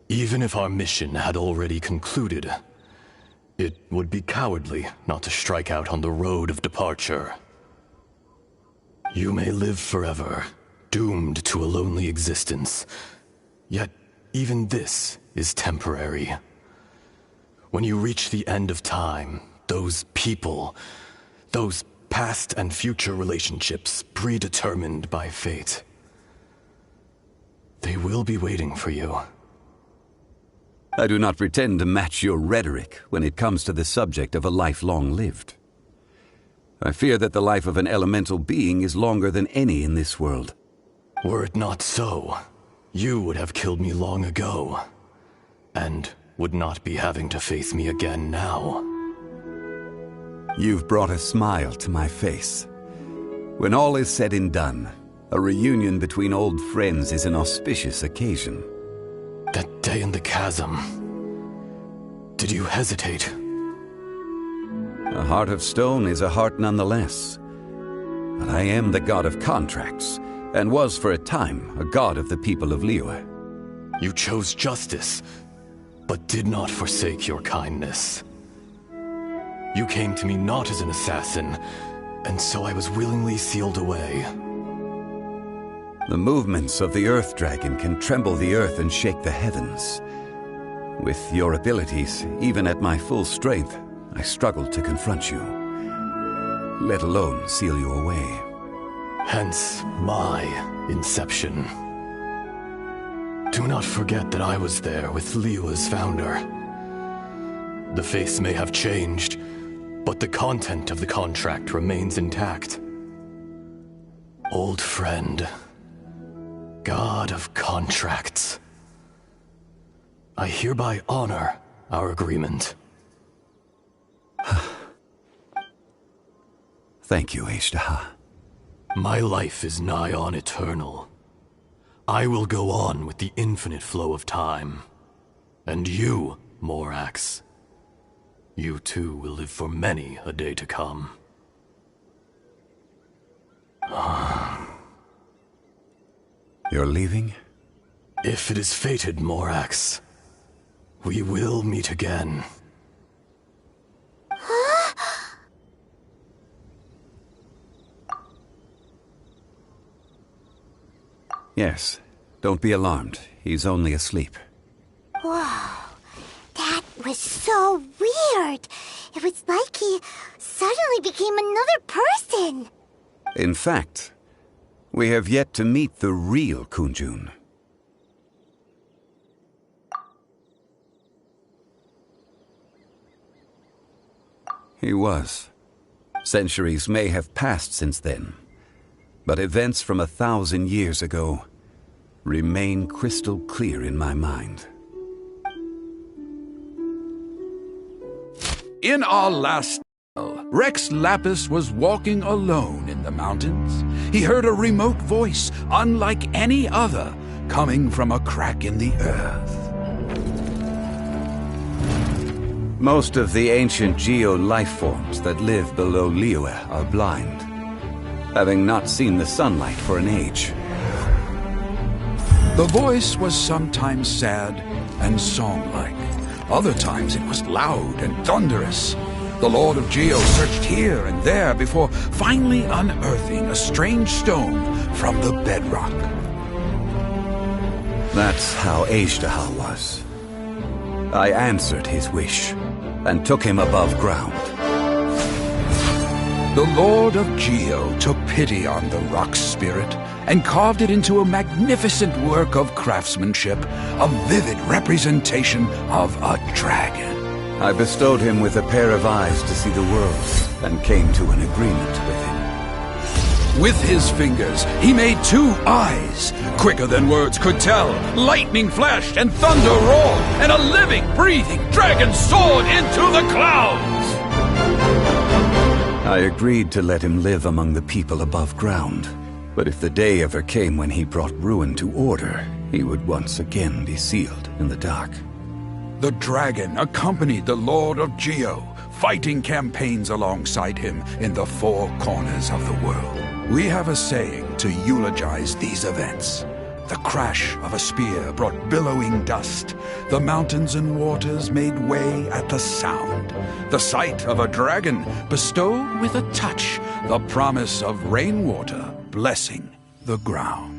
Even if our mission had already concluded, it would be cowardly not to strike out on the road of departure. You may live forever, doomed to a lonely existence. Yet, even this is temporary. When you reach the end of time, those people, those past and future relationships predetermined by fate, they will be waiting for you. I do not pretend to match your rhetoric when it comes to the subject of a life long lived. I fear that the life of an elemental being is longer than any in this world. Were it not so, you would have killed me long ago, and would not be having to face me again now. You've brought a smile to my face. When all is said and done, a reunion between old friends is an auspicious occasion. That day in the chasm, did you hesitate? A heart of stone is a heart nonetheless. But I am the god of contracts, and was for a time a god of the people of Liyue. You chose justice, but did not forsake your kindness. You came to me not as an assassin, and so I was willingly sealed away. The movements of the Earth Dragon can tremble the earth and shake the heavens. With your abilities, even at my full strength, I struggled to confront you, let alone seal you away. Hence my inception. Do not forget that I was there with Liyue's founder. The face may have changed, but the content of the contract remains intact. Old friend, god of contracts, I hereby honor our agreement. Thank you, Ashtaha. My life is nigh on eternal. I will go on with the infinite flow of time. And you, Morax, you too will live for many a day to come. You're leaving? If it is fated, Morax, we will meet again. Yes. Don't be alarmed. He's only asleep. Whoa. That was so weird. It was like he suddenly became another person. In fact, we have yet to meet the real Kunjun. He was. Centuries may have passed since then, but events from 1,000 years ago remain crystal clear in my mind. In our last tale, Rex Lapis was walking alone in the mountains. He heard a remote voice, unlike any other, coming from a crack in the earth. Most of the ancient geo-life forms that live below Liyue are blind, having not seen the sunlight for an age. The voice was sometimes sad and song-like, Other times it was loud and thunderous. The Lord of Geo searched here and there before finally unearthing a strange stone from the bedrock. That's how Azhdaha was. I answered his wish and took him above ground. The Lord of Geo took pity on the rock spirit and carved it into a magnificent work of craftsmanship, a vivid representation of a dragon. I bestowed him with a pair of eyes to see the world and came to an agreement with him. With his fingers, he made 2 eyes, quicker than words could tell. Lightning flashed and thunder roared, and a living, breathing dragon soared into the clouds. I agreed to let him live among the people above ground. But if the day ever came when he brought ruin to order, he would once again be sealed in the dark. The dragon accompanied the Lord of Geo, fighting campaigns alongside him in the 4 corners of the world. We have a saying to eulogize these events. The crash of a spear brought billowing dust. The mountains and waters made way at the sound. The sight of a dragon bestowed with a touch the promise of rainwater blessing the ground.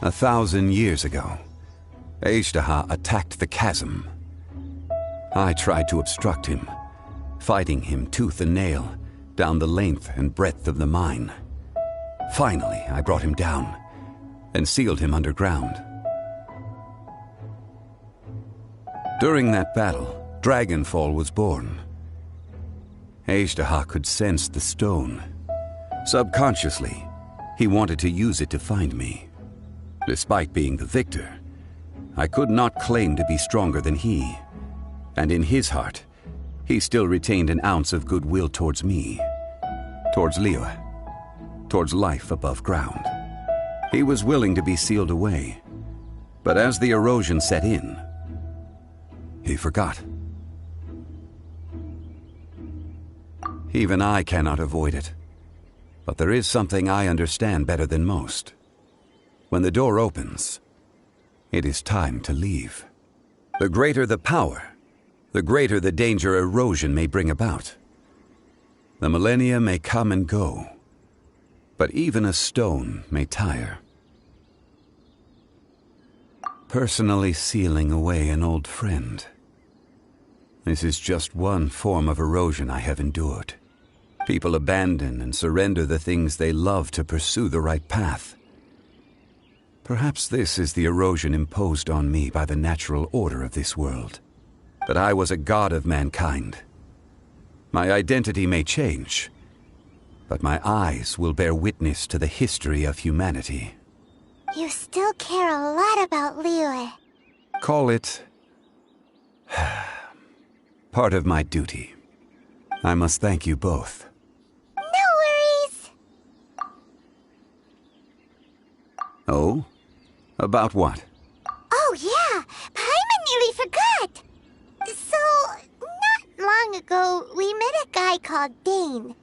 A 1,000 years ago, Azhdaha attacked the chasm. I tried to obstruct him, fighting him tooth and nail down the length and breadth of the mine. Finally, I brought him down and sealed him underground. During that battle, Dragonfall was born. Azhdaha could sense the stone. Subconsciously, he wanted to use it to find me. Despite being the victor, I could not claim to be stronger than he, and in his heart, he still retained an ounce of goodwill towards me, towards Liyue, towards life above ground. He was willing to be sealed away, but as the erosion set in, he forgot. Even I cannot avoid it, but there is something I understand better than most. When the door opens, it is time to leave. The greater the power, the greater the danger erosion may bring about. The millennia may come and go, but even a stone may tire. Personally sealing away an old friend. This is just one form of erosion I have endured. People abandon and surrender the things they love to pursue the right path. Perhaps this is the erosion imposed on me by the natural order of this world. That I was a god of mankind. My identity may change, but my eyes will bear witness to the history of humanity. You still care a lot about Liyue. Call it part of my duty. I must thank you both. No worries. Oh? About what? Oh yeah, Paimon nearly forgot. So, not long ago, we met a guy called Dane.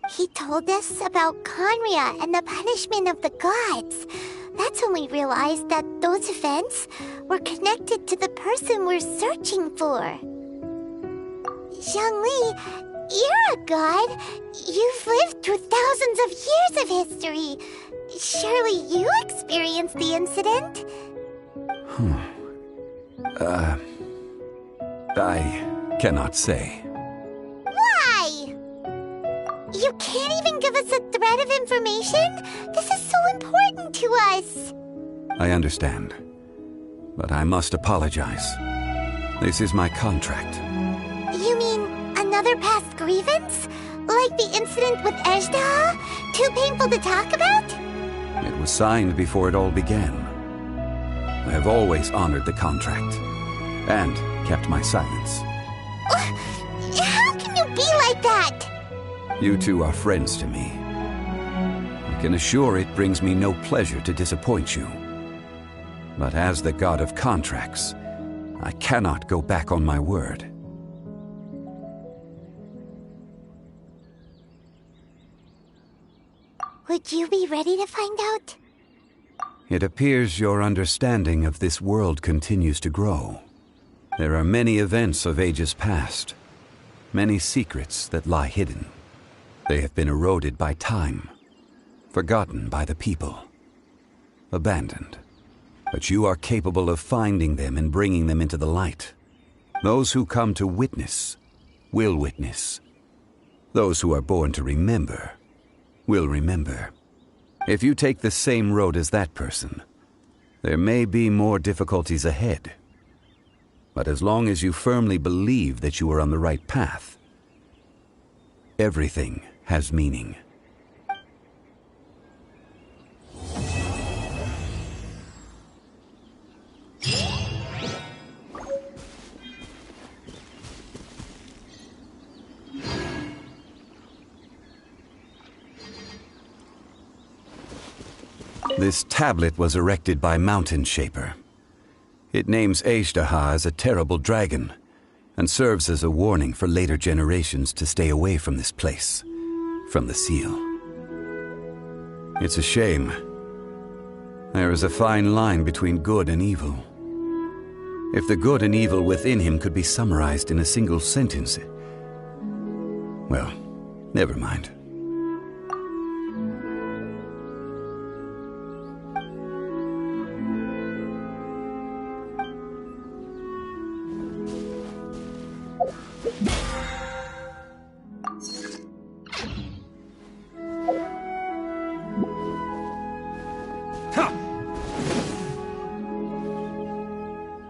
He told us about Conria and the punishment of the gods. That's when we realized that those events were connected to the person we're searching for. Zhongli, you're a god. You've lived through thousands of years of history. Surely you experienced the incident? I cannot say. Why? You can't even give us a thread of information? This is so important to us. I understand, but I must apologize. This is my contract. You mean another past grievance? Like the incident with Azhdaha? Too painful to talk about? It was signed before it all began. I have always honored the contract, and kept my silence. How can you be like that? You two are friends to me. I can assure it brings me no pleasure to disappoint you. But as the god of contracts, I cannot go back on my word. Would you be ready to find out? It appears your understanding of this world continues to grow. There are many events of ages past, many secrets that lie hidden. They have been eroded by time, forgotten by the people, abandoned. But you are capable of finding them and bringing them into the light. Those who come to witness will witness. Those who are born to remember will remember. If you take the same road as that person, there may be more difficulties ahead. But as long as you firmly believe that you are on the right path, everything has meaning. This tablet was erected by Mountain Shaper. It names Azhdaha as a terrible dragon, and serves as a warning for later generations to stay away from this place, from the seal. It's a shame. There is a fine line between good and evil. If the good and evil within him could be summarized in a single sentence... Well, never mind.